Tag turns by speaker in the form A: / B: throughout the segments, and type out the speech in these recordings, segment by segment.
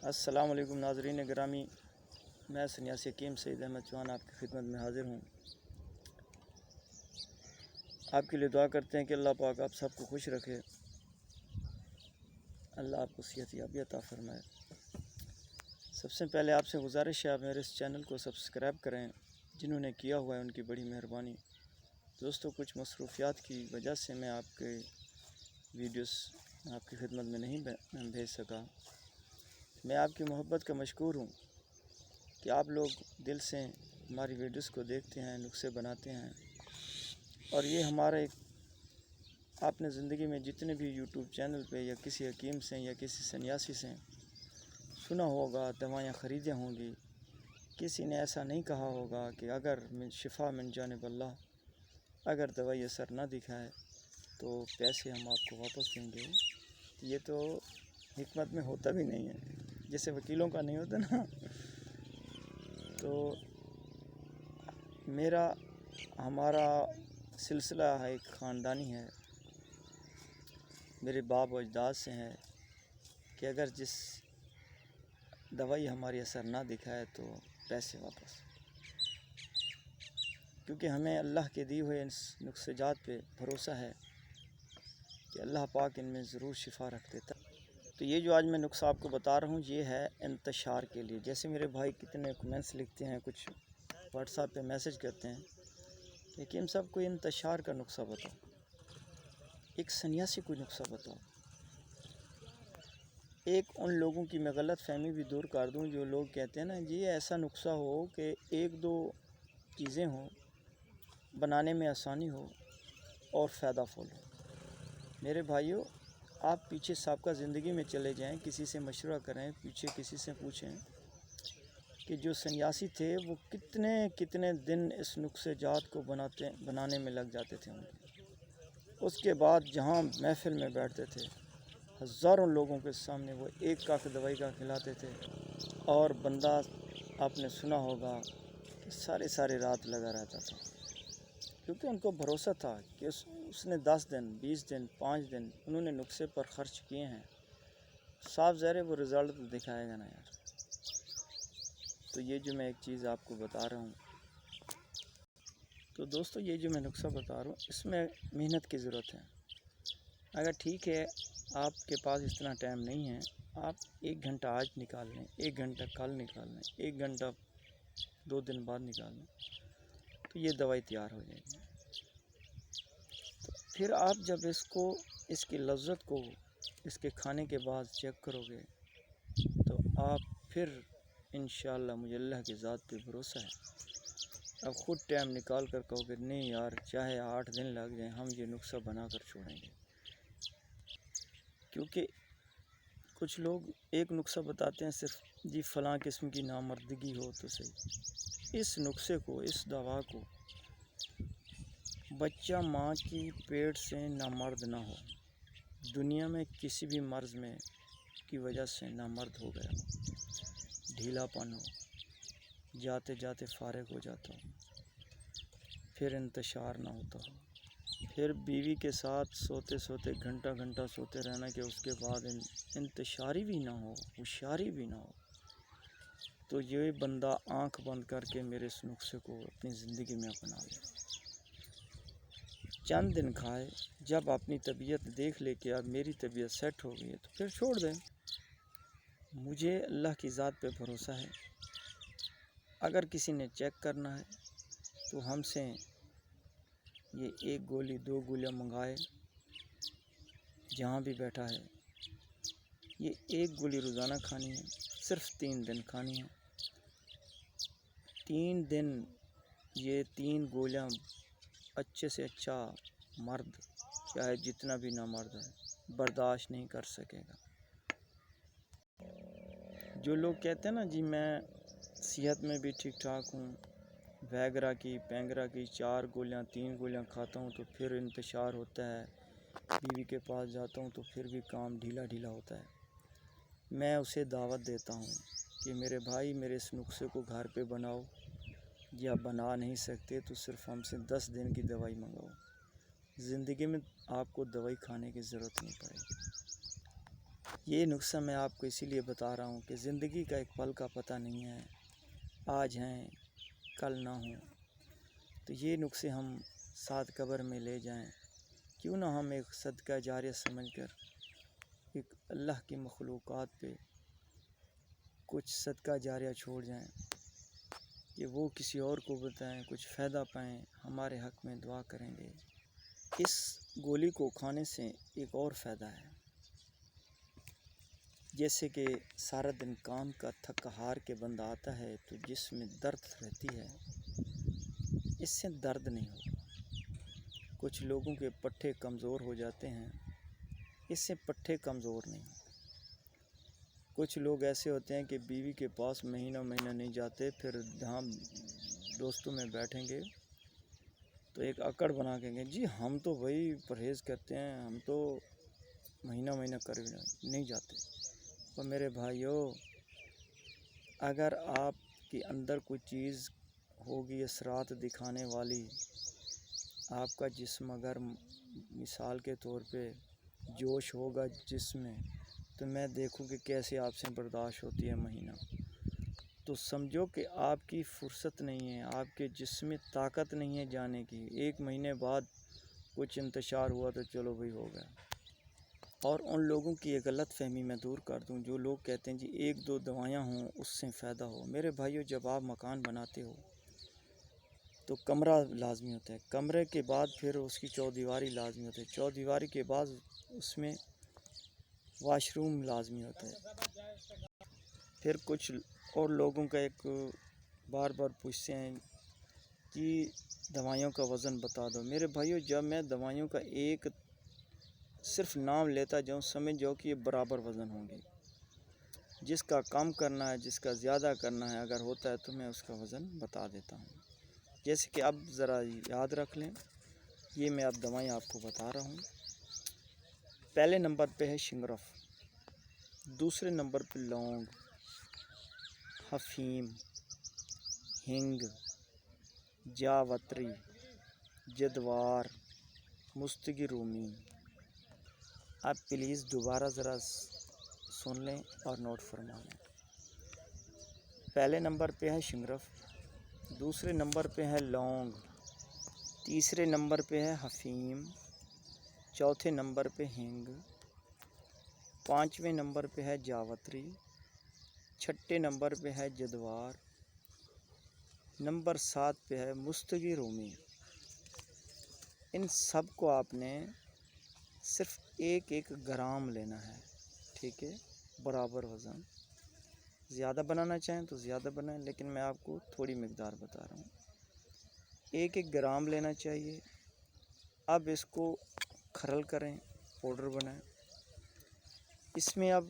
A: السلام علیکم ناظرین گرامی، میں سنیاسی حکیم سعید احمد چوہان آپ کی خدمت میں حاضر ہوں۔ آپ کے لیے دعا کرتے ہیں کہ اللہ پاک آپ سب کو خوش رکھے، اللہ آپ کو صحت یابی عطا فرمائے۔ سب سے پہلے آپ سے گزارش ہے آپ میرے اس چینل کو سبسکرائب کریں، جنہوں نے کیا ہوا ہے ان کی بڑی مہربانی۔ دوستو، کچھ مصروفیات کی وجہ سے میں آپ کے ویڈیوز آپ کی خدمت میں نہیں بھیج سکا۔ میں آپ کی محبت کا مشکور ہوں کہ آپ لوگ دل سے ہماری ویڈیوز کو دیکھتے ہیں، نسخے بناتے ہیں، اور یہ ہمارا ایک آپ نے زندگی میں جتنے بھی یوٹیوب چینل پہ یا کسی حکیم سے یا کسی سنیاسی سے سنا ہوگا، دوائیاں خریدیں ہوں گی، کسی نے ایسا نہیں کہا ہوگا کہ اگر شفا من جانب اللہ، اگر دوائی اثر نہ دکھائے تو پیسے ہم آپ کو واپس دیں گے۔ یہ تو حکمت میں ہوتا بھی نہیں ہے، جیسے وکیلوں کا نہیں ہوتا نا۔ تو ہمارا سلسلہ ہے، ایک خاندانی ہے، میرے باپ و اجداد سے ہے کہ اگر جس دوائی ہماری اثر نہ دکھائے تو پیسے واپس، کیونکہ ہمیں اللہ کے دیے ہوئے اس نسخے جات پہ بھروسہ ہے کہ اللہ پاک ان میں ضرور شفا رکھ دیتا۔ تو یہ جو آج میں نسخہ آپ کو بتا رہا ہوں، یہ ہے انتشار کے لیے۔ جیسے میرے بھائی کتنے کمنٹس لکھتے ہیں، کچھ واٹس ایپ پہ میسج کرتے ہیں کہ حکیم صاحب کوئی انتشار کا نسخہ بتاؤ، ایک سنیاسی کوئی نسخہ بتاؤ۔ ایک ان لوگوں کی میں غلط فہمی بھی دور کر دوں جو لوگ کہتے ہیں نا جی ایسا نسخہ ہو کہ ایک دو چیزیں ہوں، بنانے میں آسانی ہو اور فائدہ فل ہو۔ میرے بھائیوں، آپ پیچھے سابقہ زندگی میں چلے جائیں، کسی سے مشورہ کریں، پیچھے کسی سے پوچھیں کہ جو سنیاسی تھے وہ کتنے دن اس نسخے جات کو بنانے میں لگ جاتے تھے۔ اس کے بعد جہاں محفل میں بیٹھتے تھے، ہزاروں لوگوں کے سامنے وہ ایک کاک دوائی کا کھلاتے تھے، اور بندہ آپ نے سنا ہوگا کہ ساری رات لگا رہتا تھا، کیونکہ ان کو بھروسہ تھا کہ اس نے 10 دن 20 دن 5 دن انہوں نے نسخے پر خرچ کیے ہیں، صاف ظاہر ہے وہ رزلٹ تو دکھائے گا نا یار۔ تو یہ جو میں ایک چیز آپ کو بتا رہا ہوں، تو دوستو یہ جو میں نسخہ بتا رہا ہوں اس میں محنت کی ضرورت ہے۔ اگر ٹھیک ہے آپ کے پاس اتنا ٹائم نہیں ہے، آپ 1 گھنٹہ آج نکال لیں، 1 گھنٹہ کل نکال لیں، 1 گھنٹہ 2 دن بعد نکال لیں، تو یہ دوائی تیار ہو جائے گی۔ تو پھر آپ جب اس کی لذت کو اس کے کھانے کے بعد چیک کرو گے تو آپ پھر انشاءاللہ مجھے اللہ کی ذات پہ بھروسہ ہے، اب خود ٹائم نکال کر کہو گے نہیں یار چاہے 8 دن لگ جائیں ہم یہ نسخہ بنا کر چھوڑیں گے۔ کیونکہ کچھ لوگ ایک نسخہ بتاتے ہیں صرف جی فلاں قسم کی نامردگی ہو تو صحیح۔ اس نسخے کو، اس دوا کو بچہ ماں کی پیٹ سے نامرد نہ ہو، دنیا میں کسی بھی مرض میں کی وجہ سے نامرد ہو گیا ہو، ڈھیلا پن ہو، جاتے جاتے فارغ ہو جاتا ہو، پھر انتشار نہ ہوتا ہو، پھر بیوی کے ساتھ سوتے سوتے گھنٹہ سوتے رہنا کہ اس کے بعد انتشاری بھی نہ ہو، ہوشیاری بھی نہ ہو، تو یہ بندہ آنکھ بند کر کے میرے اس نسخے کو اپنی زندگی میں اپنا لے، چند دن کھائے، جب اپنی طبیعت دیکھ لے کہ اب میری طبیعت سیٹ ہو گئی ہے تو پھر چھوڑ دیں۔ مجھے اللہ کی ذات پہ بھروسہ ہے، اگر کسی نے چیک کرنا ہے تو ہم سے یہ 1 گولی 2 گولیاں منگائے، جہاں بھی بیٹھا ہے یہ 1 گولی روزانہ کھانی ہے، صرف 3 دن کھانی ہے۔ 3 دن یہ 3 گولیاں اچھے سے اچھا مرد چاہے جتنا بھی نہ مرد ہے برداشت نہیں کر سکے گا۔ جو لوگ کہتے ہیں نا جی میں صحت میں بھی ٹھیک ٹھاک ہوں، ویگرا کی پینگرا کی 4 گولیاں 3 گولیاں کھاتا ہوں تو پھر انتشار ہوتا ہے، بیوی کے پاس جاتا ہوں تو پھر بھی کام ڈھیلا ہوتا ہے، میں اسے دعوت دیتا ہوں کہ میرے بھائی میرے اس نسخے کو گھر پہ بناؤ، یا بنا نہیں سکتے تو صرف ہم سے 10 دن کی دوائی منگاؤ، زندگی میں آپ کو دوائی کھانے کی ضرورت نہیں پڑے گی۔ یہ نسخہ میں آپ کو اسی لیے بتا رہا ہوں کہ زندگی کا ایک پل کا پتہ نہیں ہے، آج ہیں کل نہ ہوں، تو یہ نسخے ہم ساتھ قبر میں لے جائیں، کیوں نہ ہم ایک صدقہ جاریہ سمجھ کر ایک اللہ کی مخلوقات پہ کچھ صدقہ جاریہ چھوڑ جائیں کہ وہ کسی اور کو بتائیں، کچھ فائدہ پائیں، ہمارے حق میں دعا کریں گے۔ اس گولی کو کھانے سے ایک اور فائدہ ہے، جیسے کہ سارا دن کام کا تھک ہار کے بندہ آتا ہے تو جسم میں درد رہتی ہے، اس سے درد نہیں ہوگا۔ کچھ لوگوں کے پٹھے کمزور ہو جاتے ہیں، اس سے پٹھے کمزور نہیں ہوں۔ کچھ لوگ ایسے ہوتے ہیں کہ بیوی کے پاس مہینہ نہیں جاتے، پھر جہاں دوستوں میں بیٹھیں گے تو ایک اکڑ بنا کے گے، جی ہم تو وہی پرہیز کرتے ہیں، ہم تو مہینہ کر نہیں جاتے۔ اور میرے بھائیوں، اگر آپ کے اندر کوئی چیز ہوگی اثرات دکھانے والی، آپ کا جسم اگر مثال کے طور پہ جوش ہوگا جسم میں، تو میں دیکھوں کہ کیسے آپ سے برداشت ہوتی ہے مہینہ، تو سمجھو کہ آپ کی فرصت نہیں ہے، آپ کے جسم میں طاقت نہیں ہے جانے کی۔ ایک مہینے بعد کچھ انتشار ہوا تو چلو بھائی ہو گیا۔ اور ان لوگوں کی یہ غلط فہمی میں دور کر دوں جو لوگ کہتے ہیں جی 1-2 دوائیاں ہوں اس سے فائدہ ہو۔ میرے بھائیوں، جب آپ مکان بناتے ہو تو کمرہ لازمی ہوتا ہے، کمرے کے بعد پھر اس کی چودیواری لازمی ہوتی ہے، چودیواری کے بعد اس میں واش روم لازمی ہوتا ہے۔ پھر کچھ اور لوگوں کا ایک بار پوچھتے ہیں کہ دوائیوں کا وزن بتا دو۔ میرے بھائیوں، جب میں دوائیوں کا ایک صرف نام لیتا جاؤں، سمجھ جاؤ کہ یہ برابر وزن ہوں گے۔ جس کا کم کرنا ہے، جس کا زیادہ کرنا ہے، اگر ہوتا ہے تو میں اس کا وزن بتا دیتا ہوں۔ جیسے کہ اب ذرا یاد رکھ لیں، یہ میں اب دوائیں آپ کو بتا رہا ہوں۔ پہلے نمبر پہ ہے شنگرف، دوسرے نمبر پہ لونگ، حفیم، ہنگ، جاوتری، جدوار، مستگی رومی۔ اب پلیز دوبارہ ذرا سن لیں اور نوٹ فرما لیں۔ پہلے نمبر پہ ہے شنگرف، دوسرے نمبر پہ ہے لونگ، تیسرے نمبر پہ ہے حفیم، چوتھے نمبر پہ ہنگ، پانچویں نمبر پہ ہے جاوتری، چھٹے نمبر پہ ہے جدوار، نمبر 7 پہ ہے مستگی رومی۔ ان سب کو آپ نے صرف 1 گرام لینا ہے، ٹھیک ہے، برابر وزن۔ زیادہ بنانا چاہیں تو زیادہ بنائیں، لیکن میں آپ کو تھوڑی مقدار بتا رہا ہوں۔ 1 گرام لینا چاہیے۔ اب اس کو کھرل کریں، پاؤڈر بنائیں۔ اس میں اب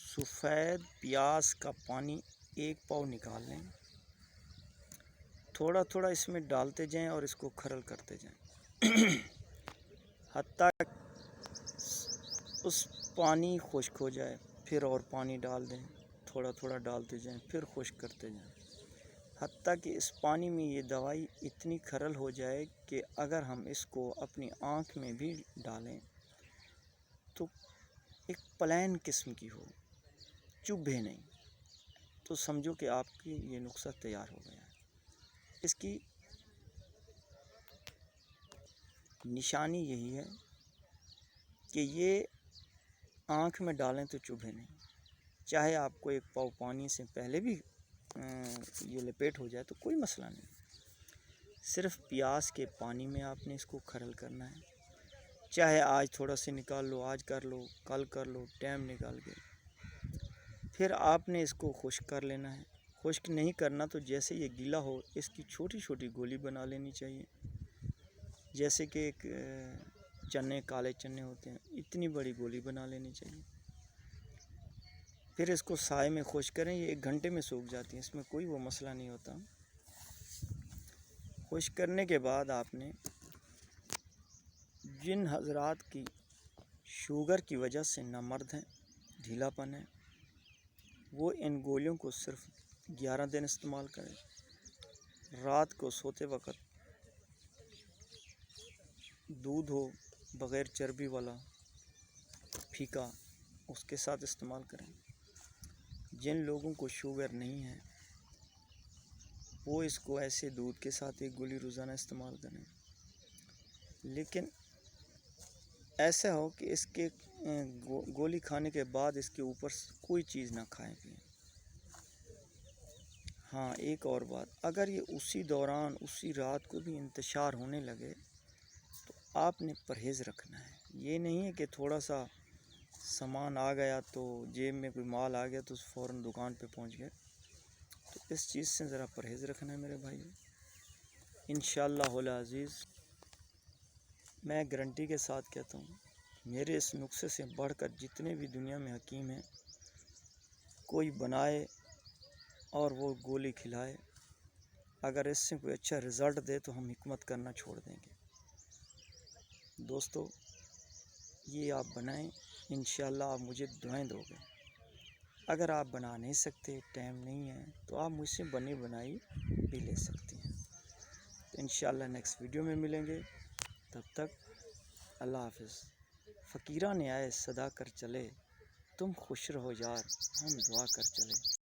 A: سفید پیاز کا پانی 1 پاؤ نکال لیں، تھوڑا تھوڑا اس میں ڈالتے جائیں اور اس کو کھرل کرتے جائیں حتیٰ اس پانی خشک ہو جائے، پھر اور پانی ڈال دیں، تھوڑا تھوڑا ڈالتے جائیں، پھر خشک کرتے جائیں، حتیٰ کہ اس پانی میں یہ دوائی اتنی کھرل ہو جائے کہ اگر ہم اس کو اپنی آنکھ میں بھی ڈالیں تو ایک پلین قسم کی ہو، چبھے نہیں، تو سمجھو کہ آپ کی یہ نسخہ تیار ہو گیا ہے۔ اس کی نشانی یہی ہے کہ یہ آنکھ میں ڈالیں تو چبھے نہیں، چاہے آپ کو 1 پاؤ پانی سے پہلے بھی یہ لپیٹ ہو جائے تو کوئی مسئلہ نہیں، صرف پیاز کے پانی میں آپ نے اس کو کھرل کرنا ہے۔ چاہے آج تھوڑا سے نکال لو، آج کر لو، کل کر لو، ٹائم نکال کے، پھر آپ نے اس کو خشک کر لینا ہے۔ خشک نہیں کرنا تو جیسے یہ گیلا ہو اس کی چھوٹی چھوٹی گولی بنا لینی چاہیے، جیسے کہ ایک چنے، کالے چنے ہوتے ہیں، اتنی بڑی گولی بنا لینی چاہیے۔ پھر اس کو سائے میں خشک کریں، یہ 1 گھنٹے میں سوکھ جاتی ہیں، اس میں کوئی وہ مسئلہ نہیں ہوتا۔ خشک کرنے کے بعد آپ نے جن حضرات کی شوگر کی وجہ سے نامرد ہیں، ڈھیلا پن ہے، وہ ان گولیوں کو صرف 11 دن استعمال کریں۔ رات کو سوتے وقت دودھ ہو بغیر چربی والا پھیکا اس کے ساتھ استعمال کریں۔ جن لوگوں کو شوگر نہیں ہے وہ اس کو ایسے دودھ کے ساتھ ایک گولی روزانہ استعمال کریں، لیکن ایسا ہو کہ اس کے گولی کھانے کے بعد اس کے اوپر کوئی چیز نہ کھائیں پییں۔ ہاں ایک اور بات، اگر یہ اسی دوران اسی رات کو بھی انتشار ہونے لگے تو آپ نے پرہیز رکھنا ہے۔ یہ نہیں ہے کہ تھوڑا سا سامان آ گیا تو جیب میں کوئی مال آ گیا تو فوراً دکان پہ پہنچ گئے، تو اس چیز سے ذرا پرہیز رکھنا ہے میرے بھائی۔ انشاءاللہ العزیز میں گارنٹی کے ساتھ کہتا ہوں، میرے اس نسخے سے بڑھ کر جتنے بھی دنیا میں حکیم ہیں، کوئی بنائے اور وہ گولی کھلائے، اگر اس سے کوئی اچھا رزلٹ دے تو ہم حکمت کرنا چھوڑ دیں گے۔ دوستو یہ آپ بنائیں، انشاءاللہ آپ مجھے دعائیں دو گے۔ اگر آپ بنا نہیں سکتے، ٹائم نہیں ہے، تو آپ مجھ سے بنی بنائی بھی لے سکتے ہیں۔ تو انشاءاللہ نیکسٹ ویڈیو میں ملیں گے، تب تک اللہ حافظ۔ فقیراں نے آئے صدا کر چلے، تم خوش رہو یار ہم دعا کر چلے۔